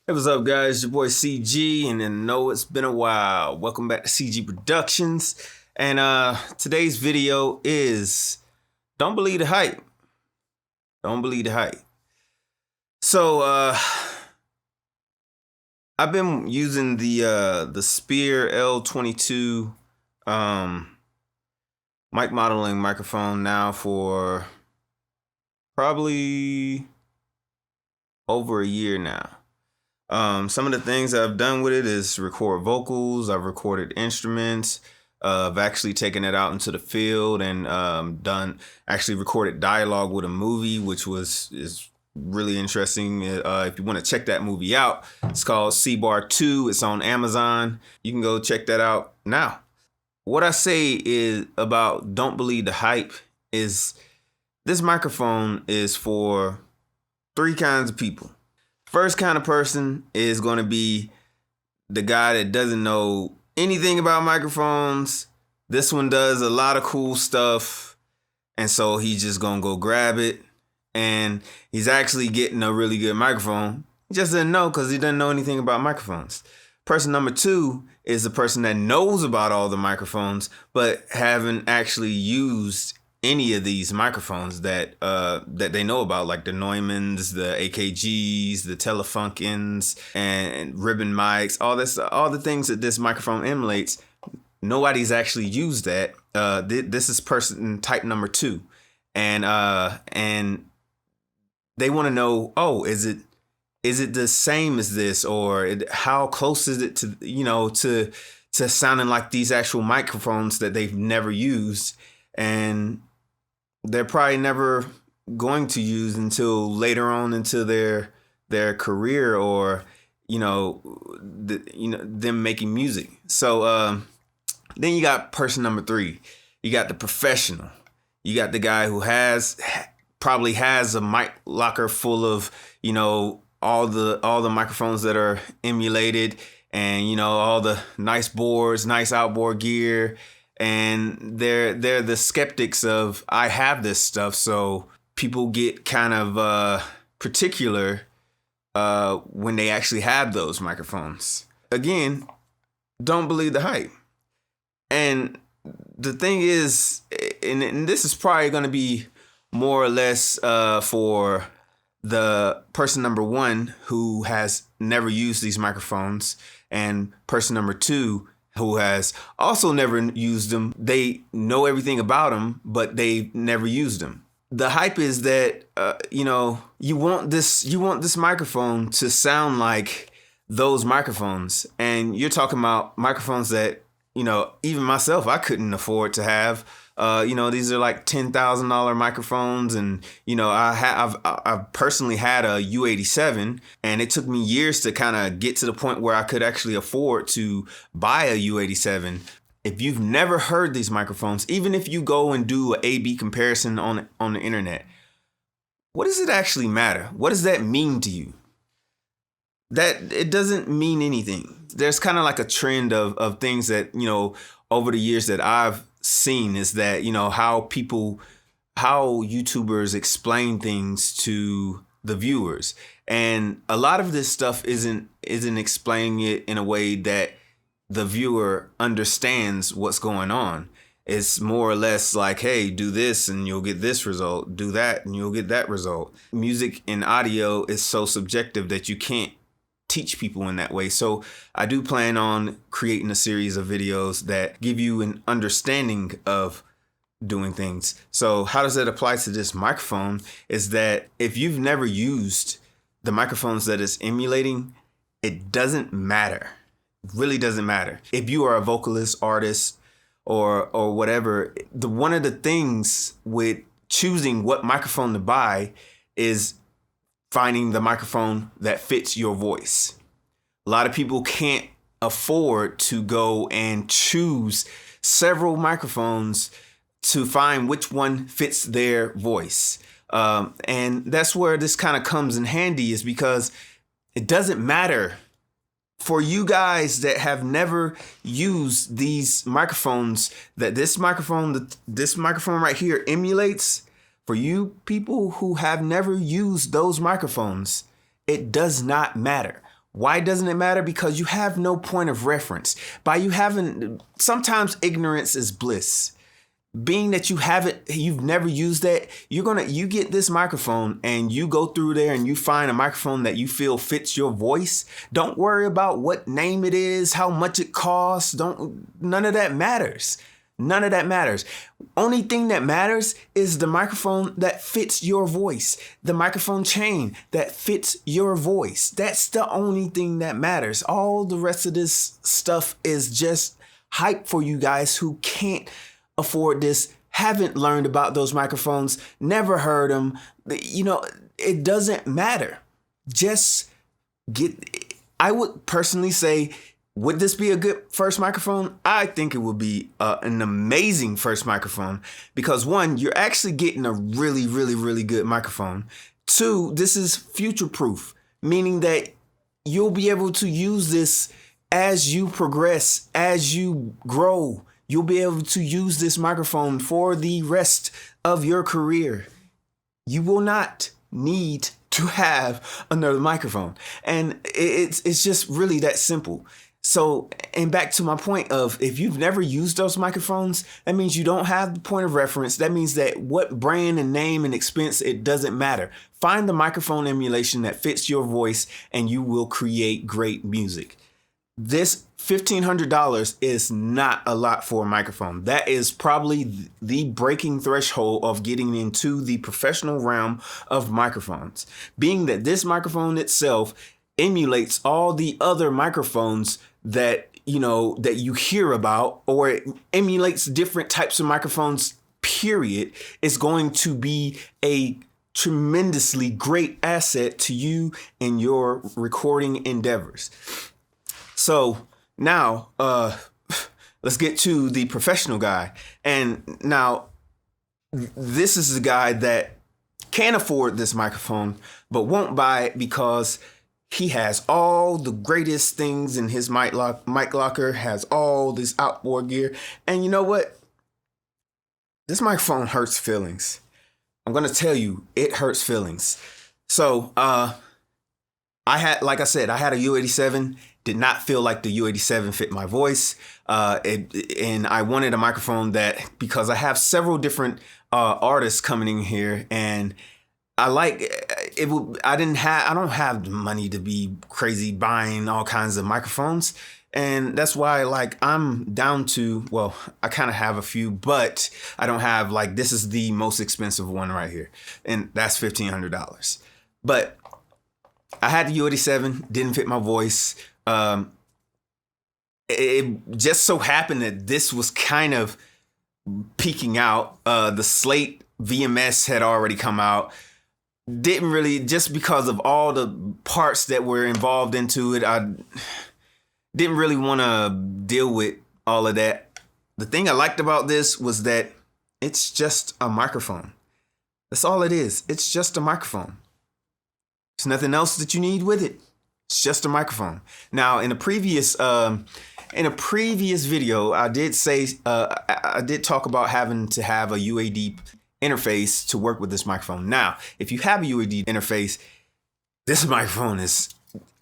Hey, what's up, guys? Your boy CG, and I know it's been a while. Welcome back to CG Productions. And today's video is don't believe the hype. Don't believe the hype. So I've been using the Spear L22 mic modeling microphone now for probably over a year now. Some of the things I've done with it is record vocals. I've recorded instruments. I've actually taken it out into the field and actually recorded dialogue with a movie, which is really interesting. If you want to check that movie out, it's called C-Bar 2. It's on Amazon. You can go check that out now. What I say is about don't believe the hype is this microphone is for three kinds of people. First kind of person is going to be the guy that doesn't know anything about microphones. This one does a lot of cool stuff, and so he's just going to go grab it, and he's actually getting a really good microphone. He just didn't know because he doesn't know anything about microphones. Person number two is the person that knows about all the microphones, but haven't actually used any of these microphones that they know about, like the Neumanns, the AKGs, the Telefunkens, and ribbon mics, all the things that this microphone emulates. Nobody's actually used that. This is person type number two, and they want to know, oh, is it the same as this, or how close is it to to sounding like these actual microphones that they've never used, and they're probably never going to use until later on into their career, or them making music. So then you got person number three. You got the professional. You got the guy who probably has a mic locker full of all the microphones that are emulated, and all the nice boards, nice outboard gear. And they're the skeptics of, I have this stuff. So people get kind of particular when they actually have those microphones. Again, don't believe the hype. And the thing is, and this is probably going to be more or less for the person number one who has never used these microphones, and person number two who has also never used them. They know everything about them, but they've never used them. The hype is that you want this microphone to sound like those microphones, and you're talking about microphones that even myself, I couldn't afford to have. These are like $10,000 microphones, and I've personally had a U87, and it took me years to kind of get to the point where I could actually afford to buy a U87. If you've never heard these microphones, even if you go and do an A/B comparison on the internet, what does it actually matter? What does that mean to you? That it doesn't mean anything. There's kind of like a trend of things that over the years that I've seen, is that how YouTubers explain things to the viewers, and a lot of this stuff isn't explaining it in a way that the viewer understands what's going on. It's more or less like, hey, do this and you'll get this result, do that and you'll get that result. Music and audio is so subjective that you can't teach people in that way. So I do plan on creating a series of videos that give you an understanding of doing things. So how does that apply to this microphone is that if you've never used the microphones that it's emulating, it doesn't matter. It really doesn't matter. If you are a vocalist, artist, or whatever, one of the things with choosing what microphone to buy is finding the microphone that fits your voice. A lot of people can't afford to go and choose several microphones to find which one fits their voice. And that's where this kind of comes in handy, is because it doesn't matter for you guys that have never used these microphones that this microphone right here emulates. For you people who have never used those microphones, it does not matter. Why doesn't it matter? Because you have no point of reference. Sometimes ignorance is bliss. Being that you've never used that, you get this microphone and you go through there and you find a microphone that you feel fits your voice. Don't worry about what name it is, how much it costs. None of that matters. None of that matters. Only thing that matters is the microphone that fits your voice, the microphone chain that fits your voice. That's the only thing that matters. All the rest of this stuff is just hype for you guys who can't afford this, haven't learned about those microphones, never heard them. It doesn't matter. I would personally say, would this be a good first microphone? I think it would be an amazing first microphone because one, you're actually getting a really, really, really good microphone. Two, this is future proof, meaning that you'll be able to use this as you progress, as you grow. You'll be able to use this microphone for the rest of your career. You will not need to have another microphone. And it's just really that simple. So, and back to my point of, if you've never used those microphones, that means you don't have the point of reference. That means that what brand and name and expense, it doesn't matter. Find the microphone emulation that fits your voice and you will create great music. This $1,500 is not a lot for a microphone. That is probably the breaking threshold of getting into the professional realm of microphones. Being that this microphone itself emulates all the other microphones that you hear about, or it emulates different types of microphones, period, is going to be a tremendously great asset to you in your recording endeavors. So now, let's get to the professional guy. And now, this is the guy that can afford this microphone, but won't buy it because he has all the greatest things in his mic locker, has all this outboard gear. And you know what? This microphone hurts feelings. I'm going to tell you, it hurts feelings. So, like I said, I had a U87. Did not feel like the U87 fit my voice. And I wanted a microphone that, because I have several different artists coming in here, and I don't have the money to be crazy buying all kinds of microphones. And that's why, I'm down to, well, I kind of have a few, but I don't have, this is the most expensive one right here. And that's $1,500. But I had the U87, didn't fit my voice. It just so happened that this was kind of peaking out. The Slate VMS had already come out. Didn't really, just because of all the parts that were involved into it, I didn't really want to deal with all of that. The thing I liked about this was that it's just a microphone. That's all it is. It's just a microphone. There's nothing else that you need with it. It's just a microphone. Now, in a previous video, I did say I did talk about having to have a UAD interface to work with this microphone. Now, if you have a UAD interface, this microphone is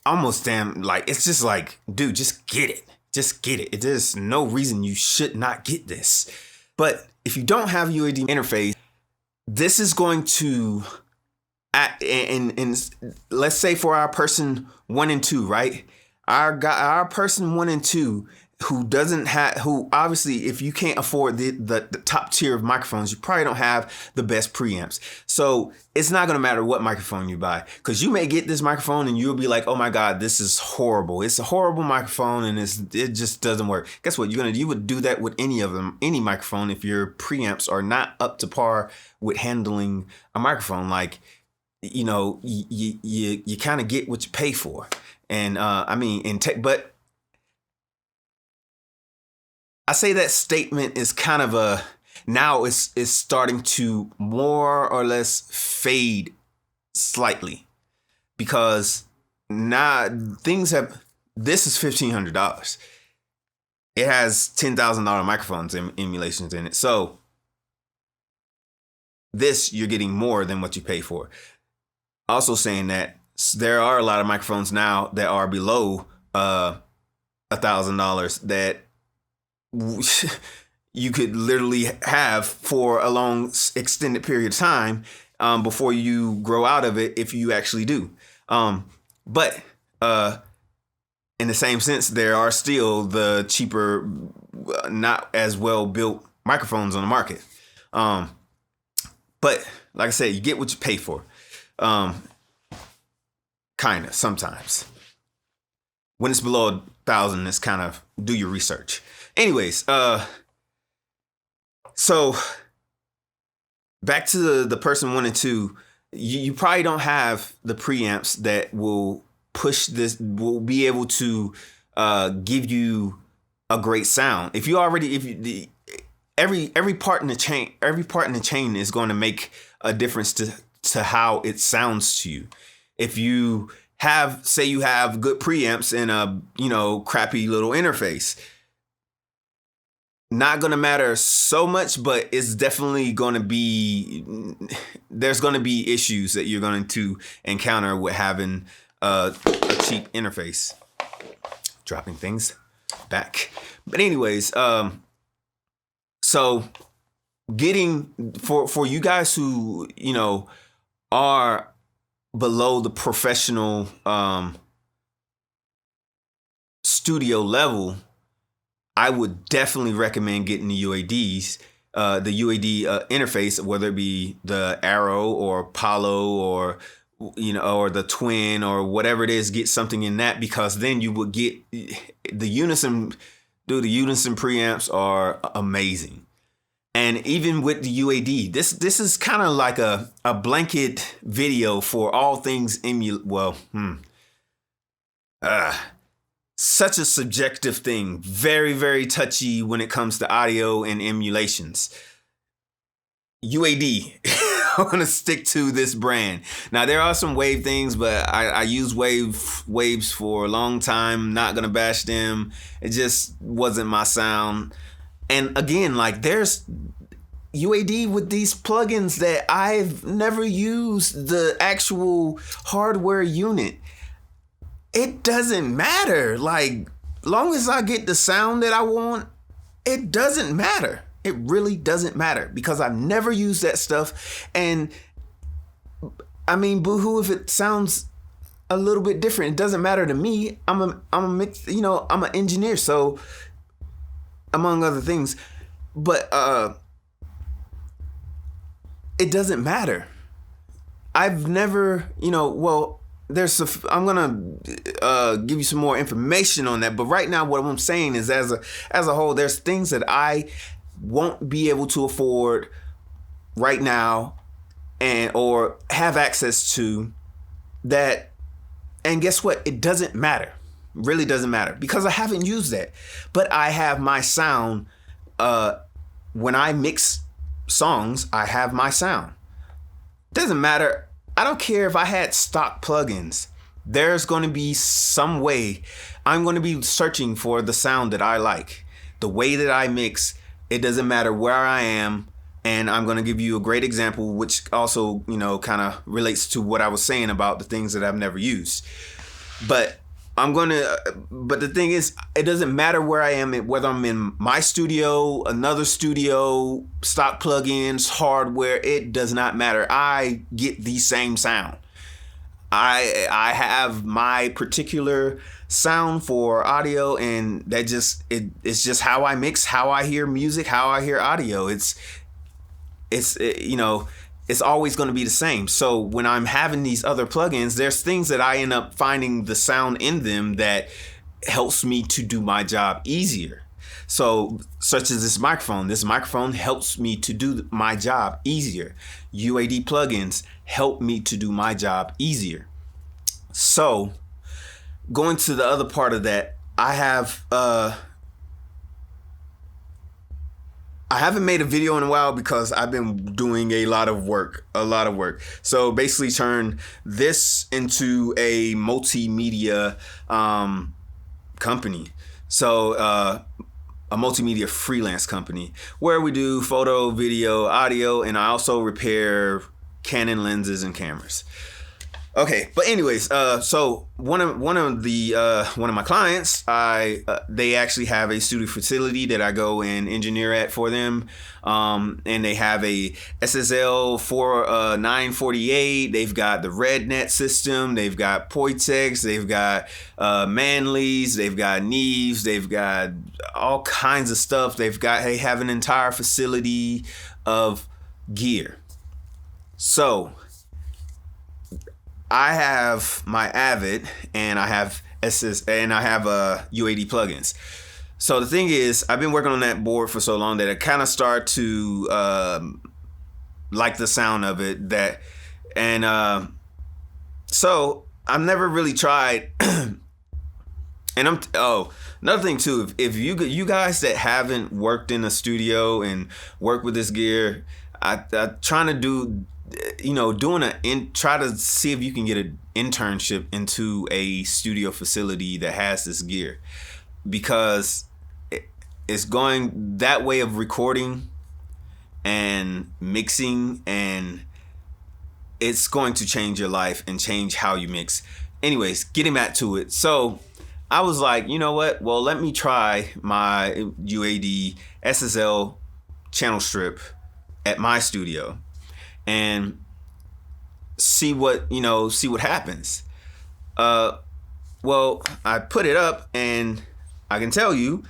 almost it's just dude, just get it. Just get it. There's no reason you should not get this. But if you don't have a UAD interface, this is going to, and let's say for our person 1 and 2, right? Our person 1 and 2 who obviously, if you can't afford the top tier of microphones, you probably don't have the best preamps. So it's not going to matter what microphone you buy, because you may get this microphone and you'll be like, oh my God, this is horrible. It's a horrible microphone and it just doesn't work. Guess what? You would do that with any microphone if your preamps are not up to par with handling a microphone. You kind of get what you pay for. And but I say that statement is kind of now it's starting to more or less fade slightly, because now this is $1,500. It has $10,000 microphones and emulations in it. So this, you're getting more than what you pay for. Also saying that There are a lot of microphones now that are below $1,000 that you could literally have for a long extended period of time before you grow out of it, if you actually do. But in the same sense, there are still the cheaper, not as well built microphones on the market. But like I said, you get what you pay for. Kind of sometimes. When it's below 1,000, it's kind of do your research. Anyways, so back to the person 1 and 2, you probably don't have the preamps that will push this, will be able to give you a great sound. If you already, every part in the chain is going to make a difference to how it sounds to you. If you say you have good preamps and a, crappy little interface, not going to matter so much, but it's definitely going to be, there's going to be issues that you're going to encounter with having a cheap interface. Dropping things back. But anyways, so getting, for you guys who, are below the professional studio level, I would definitely recommend getting the UADs, the UAD interface, whether it be the Arrow or Apollo or or the Twin or whatever it is. Get something in that, because then you would get the Unison. Dude, the Unison preamps are amazing. And even with the UAD, this is kind of like a blanket video for all things such a subjective thing. Very, very touchy when it comes to audio and emulations. UAD. I'm going to stick to this brand. Now, there are some Wave things, but I use Waves for a long time. Not going to bash them. It just wasn't my sound. And again, like, there's UAD with these plugins that I've never used the actual hardware unit. It doesn't matter. Like, long as I get the sound that I want, it doesn't matter. It really doesn't matter, because I've never used that stuff. And I mean, boohoo if it sounds a little bit different. It doesn't matter to me. I'm an engineer, so among other things. But it doesn't matter. I've never, I'm gonna give you some more information on that. But right now, what I'm saying is, as a whole, there's things that I won't be able to afford right now or have access to that. And guess what? It doesn't matter. Really doesn't matter, because I haven't used that. But I have my sound. When I mix songs, I have my sound. Doesn't matter. I don't care if I had stock plugins. There's going to be some way I'm going to be searching for the sound that I like. The way that I mix, it doesn't matter where I am. And I'm going to give you a great example, which also, kind of relates to what I was saying about the things that I've never used. But the thing is, it doesn't matter where I am, whether I'm in my studio, another studio, stock plugins, hardware, it does not matter. I get the same sound. I have my particular sound for audio, and that it's just how I mix, how I hear music, how I hear audio. It's always going to be the same. So when I'm having these other plugins, there's things that I end up finding the sound in them that helps me to do my job easier. So such as this microphone helps me to do my job easier. UAD plugins help me to do my job easier. So going to the other part of that, I haven't made a video in a while because I've been doing a lot of work. So basically turn this into a multimedia company. So a multimedia freelance company where we do photo, video, audio, and I also repair Canon lenses and cameras. Okay, but anyways, so one of my clients, they actually have a studio facility that I go and engineer at for them, and they have a SSL 948. They've got the RedNet system. They've got Poitex. They've got Manleys. They've got Neves. They've got all kinds of stuff. They have an entire facility of gear. So I have my Avid and I have UAD plugins. So the thing is, I've been working on that board for so long that I kind of start to like the sound of it. So I've never really tried. And another thing too, if you guys that haven't worked in a studio and work with this gear, I trying to do. Try to see if you can get an internship into a studio facility that has this gear, because it's going that way of recording and mixing, and it's going to change your life and change how you mix. Anyways, getting back to it. So I was like, you know what? Well, let me try my UAD SSL channel strip at my studio and see what happens. Well, I put it up and I can tell you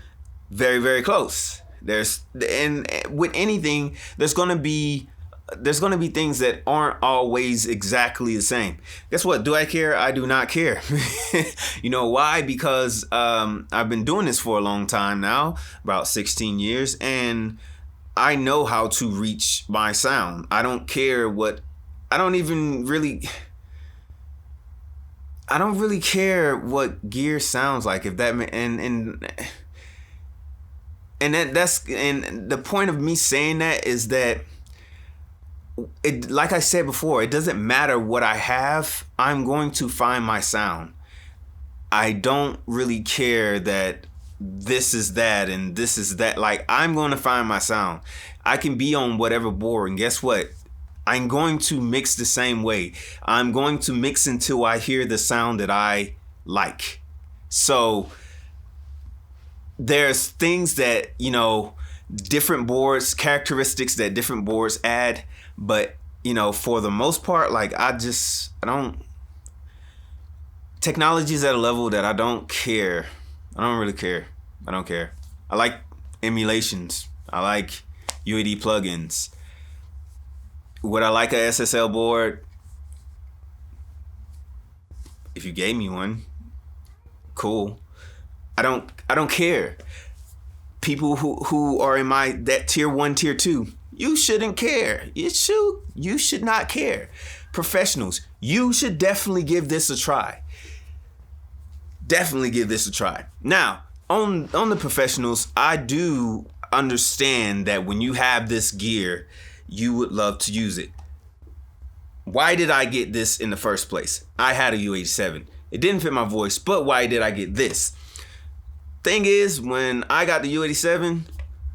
very, very close. And with anything, there's going to be things that aren't always exactly the same. Guess what? Do I care? I do not care. You know why? Because I've been doing this for a long time now, about 16 years, and I know how to reach my sound. I don't really care what gear sounds like, if that and the point of me saying that is that it, like I said before, it doesn't matter what I have. I'm going to find my sound. I don't really care that this is that and this is that. Like, I'm going to find my sound. I can be on whatever board, and guess what? I'm going to mix the same way. I'm going to mix until I hear the sound that I like. So there's things that, different boards, characteristics that different boards add, but for the most part, like, I don't. Technology is at a level that I don't care. I don't really care. I don't care. I like emulations. I like UAD plugins. Would I like a SSL board? If you gave me one, cool. I don't care. People who are in that tier 1, tier 2, you shouldn't care. You should not care. Professionals, you should definitely give this a try. Definitely give this a try. Now, on the professionals, I do understand that when you have this gear, you would love to use it. Why did I get this in the first place? I had a U87. It didn't fit my voice, but why did I get this? Thing is, when I got the U87,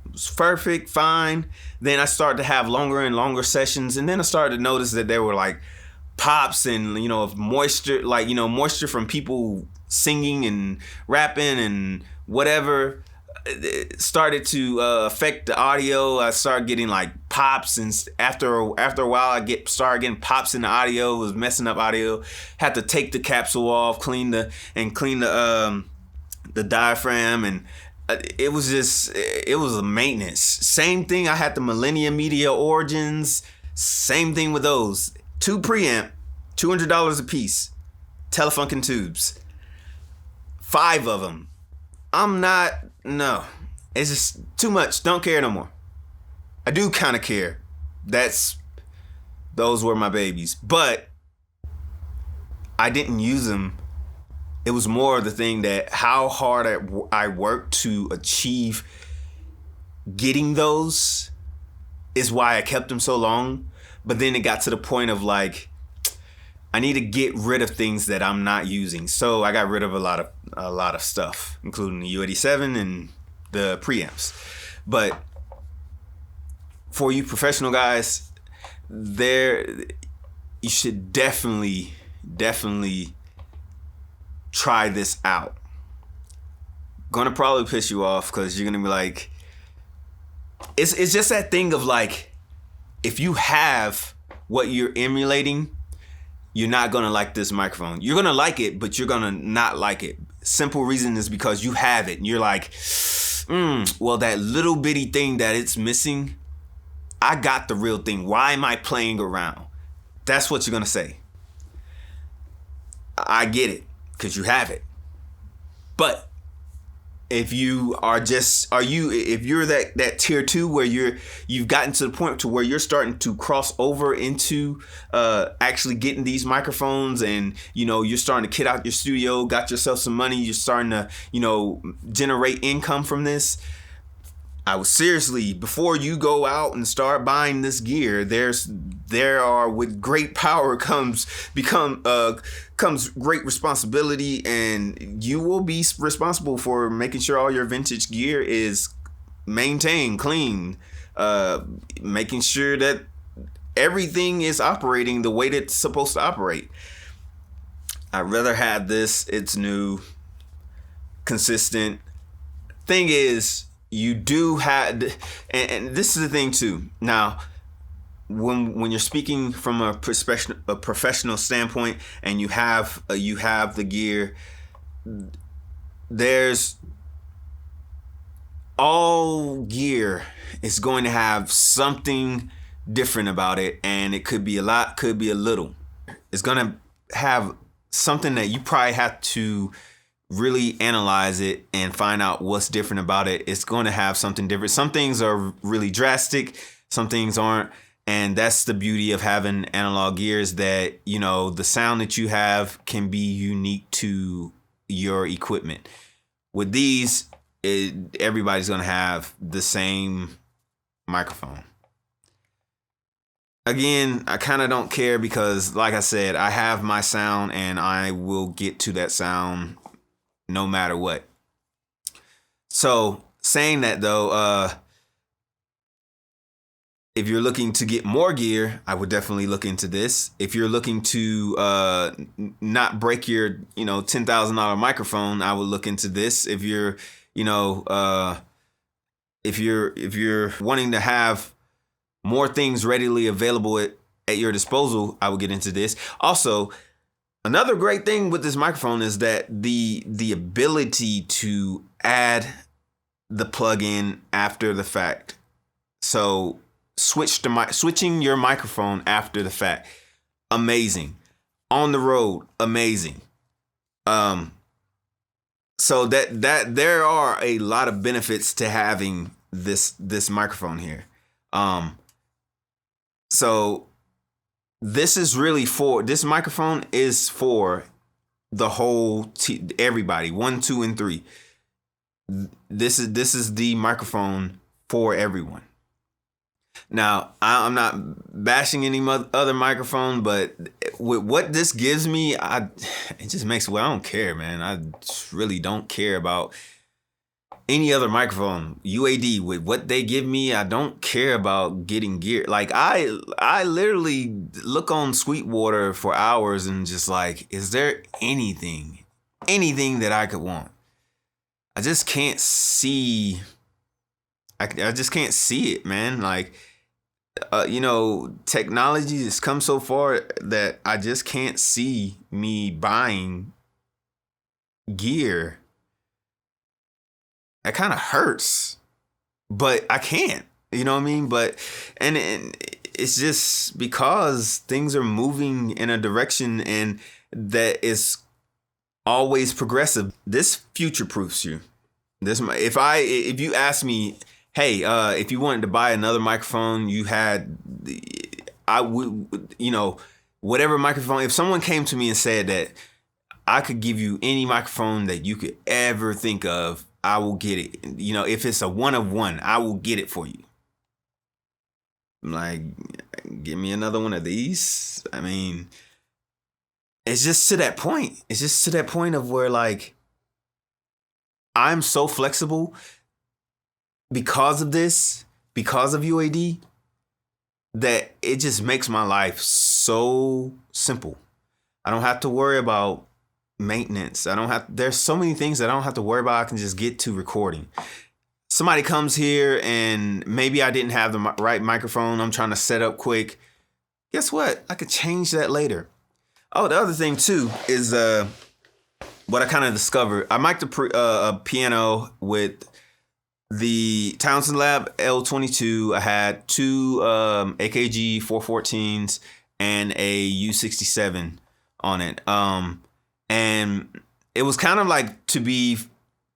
it was perfect, fine. Then I started to have longer and longer sessions, and then I started to notice that there were like pops and moisture, moisture from people singing and rapping and whatever. It started to affect the audio. I started getting like pops, and after a while, I started getting pops in the audio. It was messing up audio. Had to take the capsule off, clean the diaphragm, and it was a maintenance. Same thing. I had the Millennium Media Origins. Same thing with those. 2 preamp, $200 a piece. Telefunken tubes. 5 of them. No, it's just too much. Don't care no more. I do kind of care. Those were my babies, but I didn't use them. It was more of the thing that how hard I worked to achieve getting those is why I kept them so long. But then it got to the point of like, I need to get rid of things that I'm not using. So I got rid of a lot of stuff, including the U87 and the preamps. But for you professional guys, you should definitely definitely try this out. Gonna probably piss you off because you're gonna be like, it's just that thing of like, if you have what you're emulating, you're not gonna like this microphone. You're gonna like it, but you're gonna not like it. Simple reason is because you have it and you're like, well, that little bitty thing that it's missing, I got the real thing. Why am I playing around? That's what you're gonna say. I get it, because you have it. But if you are if you're that tier 2 where you've gotten to the point to where you're starting to cross over into actually getting these microphones, and you're starting to kit out your studio, got yourself some money, you're starting to generate income from this, I would seriously, before you go out and start buying this gear, with great power comes great responsibility, and you will be responsible for making sure all your vintage gear is maintained, clean, making sure that everything is operating the way that it's supposed to operate. I'd rather have this. It's new, consistent. Thing is, you do have, and this is the thing too. Now, when you're speaking from a professional standpoint, and you have the gear, there's all gear is going to have something different about it, and it could be a lot, could be a little. It's gonna have something that you probably have to really analyze it and find out what's different about it. It's going to have something different. Some things are really drastic, some things aren't. And that's the beauty of having analog gears, that, the sound that you have can be unique to your equipment. With these, everybody's going to have the same microphone. Again, I kind of don't care because, like I said, I have my sound and I will get to that sound no matter what. So saying that though, if you're looking to get more gear, I would definitely look into this. If you're looking to not break your $10,000 microphone, I would look into this. If you're if you're wanting to have more things readily available at your disposal, I would get into this. Also, another great thing with this microphone is that the ability to add the plug-in after the fact. So switching your microphone after the fact, amazing. On the road, amazing. So that there are a lot of benefits to having this microphone here. So this microphone is for the whole everybody, 1, 2, and 3. This is the microphone for everyone. Now, I'm not bashing any other microphone, but with what this gives me, it just makes, I don't care, man. I really don't care about any other microphone. UAD, with what they give me, I don't care about getting gear. Like, I literally look on Sweetwater for hours and just like, is there anything that I could want? I just can't see. I just can't see it, man. Like, technology has come so far that I just can't see me buying gear. It kind of hurts, but I can't, you know what I mean? But, and it's just because things are moving in a direction and that is always progressive. This future proofs you. If you ask me, hey, if you wanted to buy another microphone, whatever microphone, if someone came to me and said that I could give you any microphone that you could ever think of, I will get it. If it's a one of one, I will get it for you. I'm like, give me another one of these. I mean, it's just to that point. It's just to that point of where, like, I'm so flexible because of this, because of UAD, that it just makes my life so simple. I don't have to worry about maintenance. There's so many things that I don't have to worry about. I can just get to recording. Somebody comes here and maybe I didn't have the right microphone. I'm trying to set up quick. Guess what? I could change that later. Oh, the other thing too is what I kind of discovered. I mic'd a piano with the Townsend Lab L22. I had two AKG 414s and a U67 on it. And it was kind of like to be,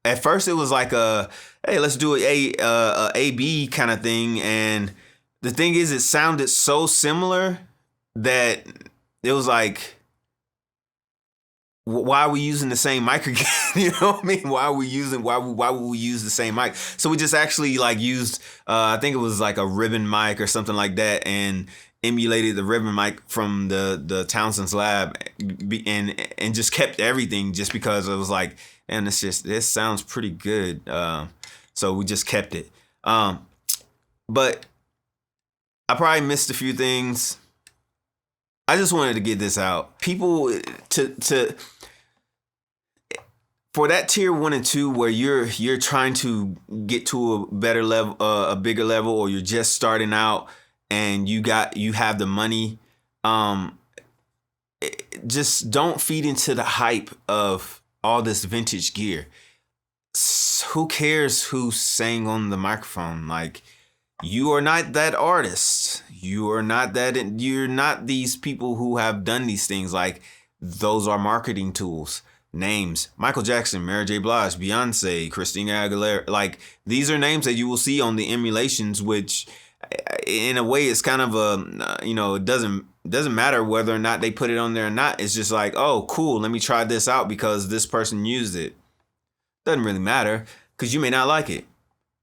at first it was like hey, let's do a A-B kind of thing. And the thing is, it sounded so similar that it was like, why are we using the same mic again? You know what I mean? Why would we use the same mic? So we just actually like used, I think it was like a ribbon mic or something like that, and emulated the ribbon mic from the Townsend's Lab, and just kept everything just because it was like, man, this sounds pretty good. So we just kept it. But I probably missed a few things. I just wanted to get this out. People for that tier 1 and 2 where you're trying to get to a better level, a bigger level, or you're just starting out and you have the money, just don't feed into the hype of all this vintage gear. Who cares who's saying on the microphone? Like, you are not that artist. You're not these people who have done these things. Like, those are marketing tools. Names: Michael Jackson, Mary J. Blige, Beyonce, Christina Aguilera. Like, these are names that you will see on the emulations, which in a way it's kind of it doesn't matter whether or not they put it on there or not. It's just like, oh, cool, let me try this out because this person used it. Doesn't really matter, because you may not like it.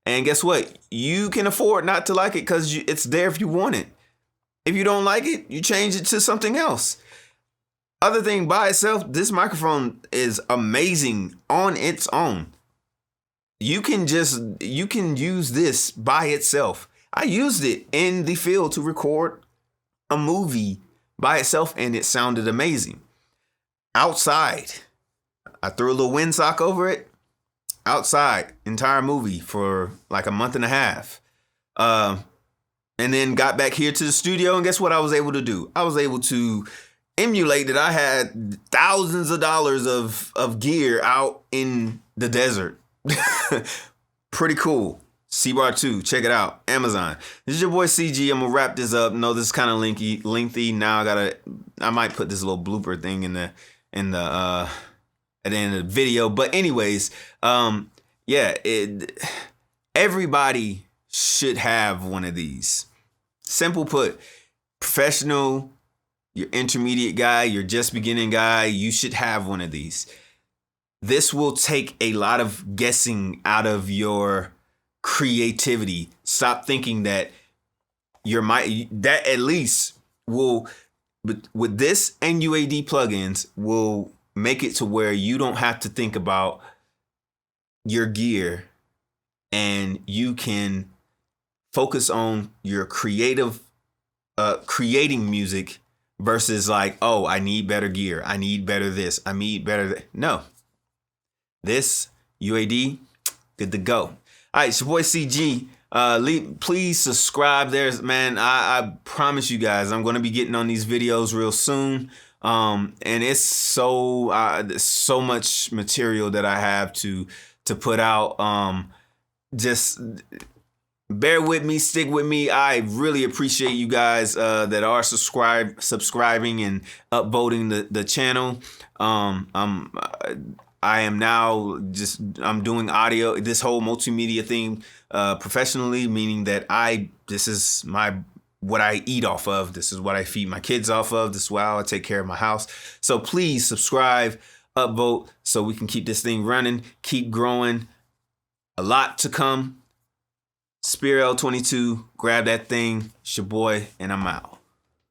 And guess what? You can afford not to like it because it's there if you want it. If you don't like it, you change it to something else. Other thing, by itself, this microphone is amazing on its own. You can use this by itself. I used it in the field to record a movie by itself, and it sounded amazing. Outside, I threw a little windsock over it. Outside, entire movie for like a month and a half. And then got back here to the studio, and guess what I was able to do? I was able to emulate that I had thousands of dollars of gear out in the desert. Pretty cool. C-Bar 2, check it out. Amazon. This is your boy CG. I'm gonna wrap this up. No, this is kind of lengthy. Now I might put this little blooper thing in the at the end of the video. But anyways, everybody should have one of these. Simple put, professional, your intermediate guy, your just beginning guy, you should have one of these. This will take a lot of guessing out of your creativity. Stop thinking that that at least will, with this and UAD plugins, will make it to where you don't have to think about your gear and you can focus on your creating music versus like, oh, I need better gear. I need better this. I need better No. This UAD, good to go. All right, it's your boy CG. Please subscribe. Man, I promise you guys, I'm going to be getting on these videos real soon. And it's so much material that I have to put out. Just bear with me, stick with me. I really appreciate you guys that are subscribing and upvoting the channel. I am now I'm doing audio, this whole multimedia thing professionally, meaning that this is what I eat off of. This is what I feed my kids off of. This is how I take care of my house. So please subscribe, upvote, so we can keep this thing running, keep growing. A lot to come. Spear L22, grab that thing. It's your boy, and I'm out.